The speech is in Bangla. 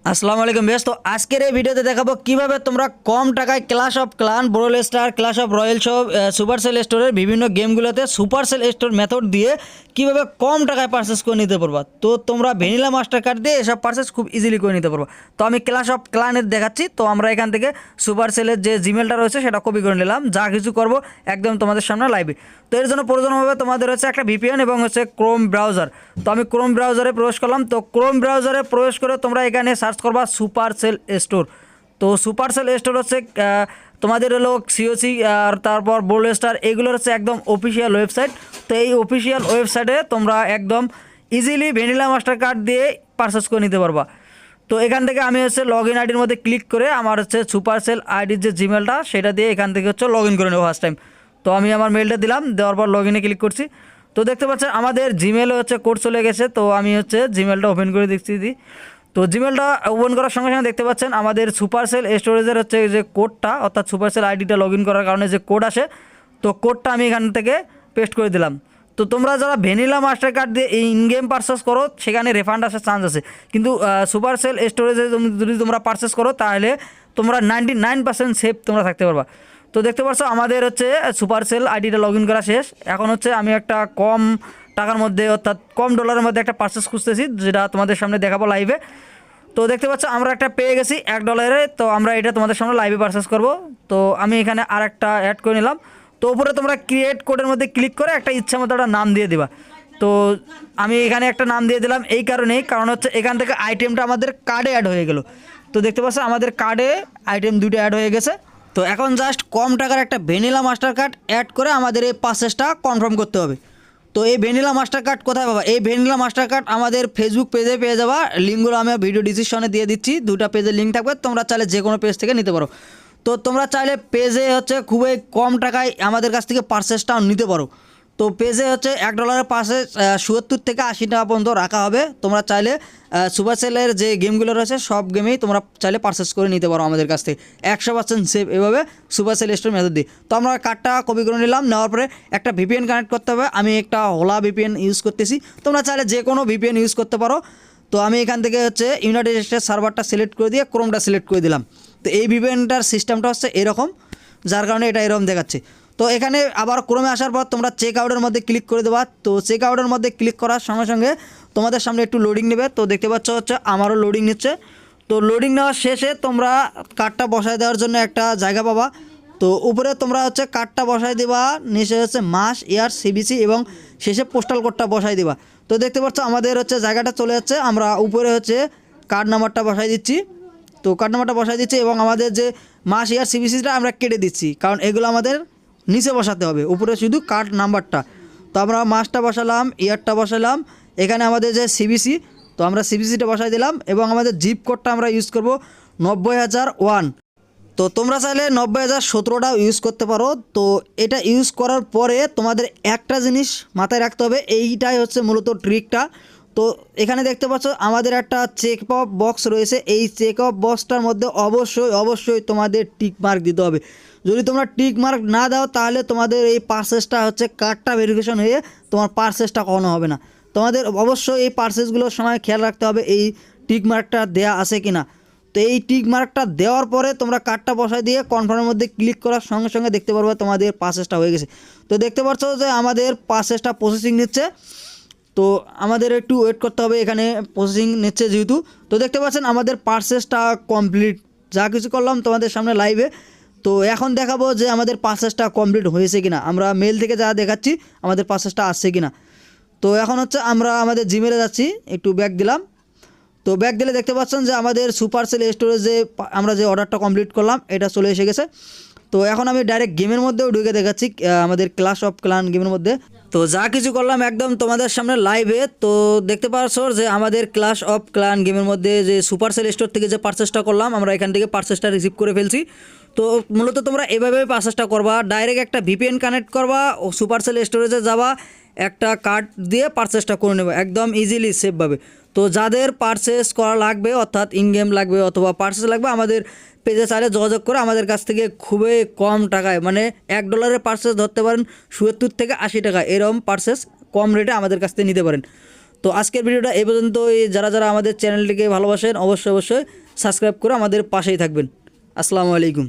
আসসালামু আলাইকুম বেশ। তো আজকের এই ভিডিওতে দেখাবো কিভাবে তোমরা কম টাকায় Clash of Clan, Brawl Star, Clash of Royale shop, Supercell স্টোরের বিভিন্ন গেমগুলোতে সুপারসেল স্টোর মেথড দিয়ে কিভাবে কম টাকায় পারচেস করে নিতে পারবা। তো তোমরা ভ্যানিলা মাস্টার কার্ড দিয়ে এসব পারচেস খুব ইজিলি করে নিতে পারবা। তো আমি ক্লাশ অফ ক্লানের দেখাচ্ছি। তো আমরা এখান থেকে সুপারসেলের যে জিমেলটা রয়েছে সেটা কপি করে নিলাম। যা কিছু করবো একদম তোমাদের সামনে লাইভে। তো এর জন্য প্রয়োজন হবে তোমাদের হচ্ছে একটা ভিপিএন এবং হচ্ছে ক্রোম ব্রাউজার। তো আমি ক্রোম ব্রাউজারে প্রবেশ করলাম। তো ক্রোম ব্রাউজারে প্রবেশ করে তোমরা এখানে সার্চ করবা সুপারসেল স্টোর। তো সুপারসেল স্টোর হচ্ছে তোমাদের হলো সিওসি আর তারপর বোল্ড স্টার, এগুলোর হচ্ছে একদম অফিসিয়াল ওয়েবসাইট। তো এই অফিসিয়াল ওয়েবসাইটে তোমরা একদম ইজিলি ভ্যানিলা মাস্টার কার্ড দিয়ে পারচেস করে নিতে পারবা। তো এখান থেকে আমি হচ্ছে লগ ইন আইডির মধ্যে ক্লিক করে আমার হচ্ছে সুপারসেল আইডির যে জিমেলটা সেটা দিয়ে এখান থেকে হচ্ছে লগ ইন করে নেবো ফার্স্ট টাইম। তো আমি আমার মেলটা দিলাম, দেওয়ার পর লগ ইনে ক্লিক করছি। তো দেখতে পাচ্ছেন আমাদের জিমেলে হচ্ছে কোড চলে গেছে। তো আমি হচ্ছে জিমেলটা ওপেন করে দেখছি দিই। তো জিমেলটা ওপেন করার সঙ্গে সঙ্গে দেখতে পাচ্ছেন আমাদের সুপারসেল স্টোরেজের হচ্ছে যে কোডটা, অর্থাৎ সুপারসেল আইডিটা লগ ইন করার কারণে যে কোড আসে, তো কোডটা আমি এখান থেকে পেস্ট করে দিলাম। তো তোমরা যারা ভ্যানিলা মাস্টার কার্ড দিয়ে এই ইন গেম পারচেস করো সেখানে রিফান্ড আসার চান্স আছে, কিন্তু সুপারসেল স্টোরেজে যদি তোমরা পারচেস করো তাহলে তোমরা 99% সেফ তোমরা থাকতে পারবা। তো দেখতে পাচ্ছ আমাদের হচ্ছে সুপারসেল আইডিটা লগ ইন করা শেষ। এখন হচ্ছে আমি একটা কম টাকার মধ্যে অর্থাৎ কম ডলারের মধ্যে একটা পারচেস খুঁজতেছি, যেটা তোমাদের সামনে দেখাবো লাইভে। তো দেখতে পাচ্ছ আমরা একটা পেয়ে গেছি $1। তো আমরা এটা তোমাদের সামনে লাইভে পারচেস করব। তো আমি এখানে আর একটা অ্যাড করে নিলাম। তো উপরে তোমরা ক্রিয়েট কোডের মধ্যে ক্লিক করে একটা ইচ্ছা মতো একটা নাম দিয়ে দিবা। তো আমি এখানে একটা নাম দিয়ে দিলাম এই কারণ হচ্ছে এখান থেকে আইটেমটা আমাদের কার্ডে অ্যাড হয়ে গেল। তো দেখতে পাচ্ছ আমাদের কার্ডে আইটেম দুটো অ্যাড হয়ে গেছে। তো এখন জাস্ট কম টাকার একটা ভ্যানিলা মাস্টার কার্ড অ্যাড করে আমাদের এই পারচেসটা কনফার্ম করতে হবে। তো এই ভ্যানিলা মাস্টার কার্ড কোথায় পাবা? এই ভ্যানিলা মাস্টার কার্ড আমাদের ফেসবুক পেজে পেয়ে যাবা। লিঙ্কগুলো আমি ভিডিও ডিসক্রিপশনে দিয়ে দিচ্ছি, দুটো পেজের লিঙ্ক থাকবে, তোমরা চাইলে যে কোনো পেজ থেকে নিতে পারো। তো তোমরা চাইলে পেজে হচ্ছে খুবই কম টাকায় আমাদের কাছ থেকে পারচেসটাও নিতে পারো। তো পেজে হচ্ছে $1 পারচেস ৭০ থেকে ৮০ টাকা পর্যন্ত রাখা হবে। তোমরা চাইলে সুপারসেলের যে গেমগুলো রয়েছে সব গেমেই তোমরা চাইলে পারচেস করে নিতে পারো আমাদের কাছ থেকে 100% সেফ এভাবে সুপারসেল স্টোর মেথড দিয়ে। তো আমরা কার্ডটা কপি করে নিলাম, নেওয়ার পরে একটা ভিপিএন কানেক্ট করতে হবে। আমি একটা হোলা ভিপিএন ইউজ করতেছি, তোমরা চাইলে যে কোনো ভিপিএন ইউজ করতে পারো। তো আমি এখান থেকে হচ্ছে ইউনাইটেড স্টেটস সার্ভারটা সিলেক্ট করে দিয়ে ক্রোমটা সিলেক্ট করে দিলাম। তো এই ভিপিএনটার সিস্টেমটা হচ্ছে এরকম, যার কারণে এটা এরকম দেখাচ্ছে। তো এখানে আবার ক্রোমে আসার পর তোমরা চেক আউটের মধ্যে ক্লিক করে দেবা। তো চেক আউটের মধ্যে ক্লিক করার সঙ্গে সঙ্গে তোমাদের সামনে একটু লোডিং নেবে। তো দেখতে পাচ্ছ হচ্ছে আমারও লোডিং নিচ্ছে। তো লোডিং নেওয়ার শেষে তোমরা কার্ডটা বসায় দেওয়ার জন্য একটা জায়গা পাবা। তো উপরে তোমরা হচ্ছে কার্ডটা বসায় দিবা, নিচে হচ্ছে মাস, ইয়ার, সিবিসি এবং শেষে পোস্টাল কোডটা বসায় দিবা। তো দেখতে পাচ্ছ আমাদের হচ্ছে জায়গাটা চলে যাচ্ছে। আমরা উপরে হচ্ছে কার্ড নাম্বারটা বসাই দিচ্ছি। তো কার্ড নাম্বারটা বসাই দিচ্ছি এবং আমাদের যে মাস, ইয়ার, সিবিসিটা আমরা কেটে দিচ্ছি, কারণ এগুলো আমাদের নিচে বসাতে হবে, উপরে শুধু কার্ড নাম্বারটা। তো আমরা মাসটা বসালাম, ইয়ারটা বসালাম, এখানে আমাদের যে সিবিসি, তো আমরা সিবিসিটা বসাই দিলাম এবং আমাদের জিপ কোডটা আমরা ইউজ করব 90,001। তো তোমরা চাইলে 90,017টাও ইউজ করতে পারো। তো এটা ইউজ করার পরে তোমাদের একটা জিনিস মাথায় রাখতে হবে, এইটাই হচ্ছে মূলত ট্রিকটা। তো এখানে দেখতে পাচ্ছ আমাদের একটা চেক অফ বক্স রয়েছে। এই চেক অফ বক্সটার মধ্যে অবশ্যই তোমাদের টিক মার্ক দিতে হবে। যদি তোমরা টিক মার্ক না দাও তাহলে তোমাদের এই পারচেসটা হচ্ছে কার্ডটা ভেরিফিকেশন হয়ে তোমার পারচেসটা কখনো হবে না। তোমাদের অবশ্যই এই পারচেসগুলোর সময় খেয়াল রাখতে হবে এই টিক মার্কটা দেওয়া আছে কিনা। তো এই টিক মার্কটা দেওয়ার পরে তোমরা কার্ডটা বসায় দিয়ে কনফার্মের মধ্যে ক্লিক করার সঙ্গে সঙ্গে দেখতে পারবে তোমাদের পারচেসটা হয়ে গেছে। তো দেখতে পাচ্ছ যে আমাদের পারচেসটা প্রসেসিং নিচ্ছে। তো আমাদের একটু ওয়েট করতে হবে, এখানে প্রসেসিং নিচ্ছে যেহেতু। তো দেখতে পাচ্ছেন আমাদের পারচেসটা কমপ্লিট, যা কিছু করলাম তোমাদের সামনে লাইভে। তো এখন দেখাবো যে আমাদের পারচেসটা কমপ্লিট হয়েছে কিনা। আমরা মেল থেকে যা দেখাচ্ছি আমাদের পারচেসটা আসছে কিনা। তো এখন হচ্ছে আমরা আমাদের জিমেলে যাচ্ছি, একটু ব্যাক দিলাম। তো ব্যাক দিলে দেখতে পাচ্ছেন যে আমাদের সুপারসেল স্টোরেজে আমরা যে অর্ডারটা কমপ্লিট করলাম এটা চলে এসে গেছে। তো এখন আমি ডাইরেক্ট গেমের মধ্যেও ঢুকে দেখাচ্ছি আমাদের ক্লাশ অফ ক্লান গেমের মধ্যে। তো যা কিছু করলাম একদম তোমাদের সামনে লাইভে। তো দেখতে পাচ্ছ যে আমাদের ক্লাশ অফ ক্লান গেমের মধ্যে যে সুপারসেল স্টোর থেকে যে পারচেসটা করলাম আমরা এখান থেকে পারচেসটা রিসিভ করে ফেলছি। তো মূলত তোমরা এভাবে পারচেসটা করবা, ডাইরেক্ট একটা ভিপিএন কানেক্ট করবা ও সুপারসেল স্টোরেজে যাবা, একটা কার্ড দিয়ে পারচেসটা করে নেবে একদম ইজিলি সেফভাবে। তো যাদের পারচেস করা লাগবে অর্থাৎ ইন গেম লাগবে অথবা পারচেস লাগবে আমাদের পেজে চাইলে যোগাযোগ করে আমাদের কাছ থেকে খুবই কম টাকায়, মানে $1 পারচেস ধরতে পারেন ৭০ থেকে ৮০ টাকা, এরকম পারচেস কম রেটে আমাদের কাছ থেকে নিতে পারেন। তো আজকের ভিডিওটা এই পর্যন্তই। যারা যারা আমাদের চ্যানেলটিকে ভালোবাসেন অবশ্যই সাবস্ক্রাইব করে আমাদের পাশেই থাকবেন। আসসালামু আলাইকুম।